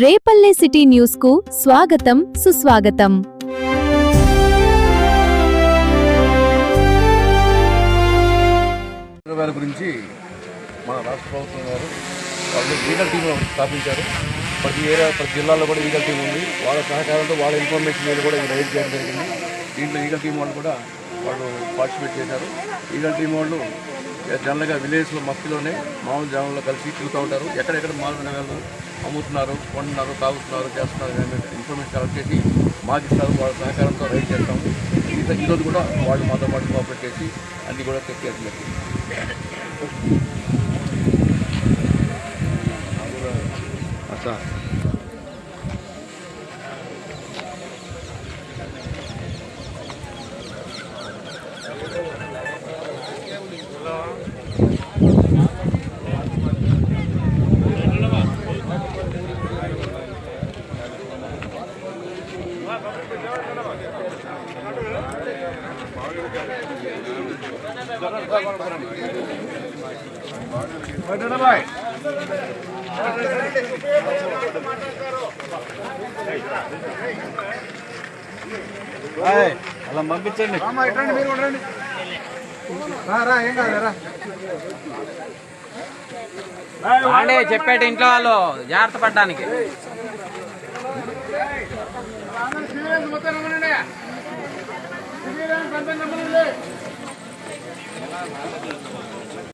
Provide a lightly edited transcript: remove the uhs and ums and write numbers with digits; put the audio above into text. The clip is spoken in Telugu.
రేపల్లె సిటీ న్యూస్ కు స్వాగతం సుస్వాగతం. గురించి మన రాష్ట్ర ప్రభుత్వం గారు వాళ్ళు లీగల్ టీమ్ స్థాపించారు. ప్రతి జిల్లాలో కూడా లీగల్ టీం ఉంది. వాళ్ళ సహకారంతో వాళ్ళ ఇన్ఫర్మేషన్ మీద కూడా ఇది రైజ్ చేయడం జరిగింది. దీంట్లో లీగల్ టీం వాళ్ళు కూడా వాళ్ళు పార్టిసిపేట్ చేశారు. లీగల్ టీం వాళ్ళు జనరల్గా విలేజ్లో మస్తిలోనే మామూలు జనంలో కలిసి తిరుగుతూ ఉంటారు. ఎక్కడెక్కడ మామూలు అమ్ముతున్నారు, కొంటున్నారు, తాగుతున్నారు, చేస్తున్నారు ఇన్ఫర్మేషన్ కలెక్ట్ చేసి మాకు ఇస్తారు. వాళ్ళ సహకారంతో రైడ్ చేస్తాము. ఈరోజు కూడా వాళ్ళు మాతో పాటు కోఆపరేట్ చేసి అన్నీ కూడా చెక్ చేసి అలా పంపించండి. మీరు రండి. ఏం కాదురా చెప్పేట ఇంట్లో వాళ్ళు జాగ్రత్త పడడానికి.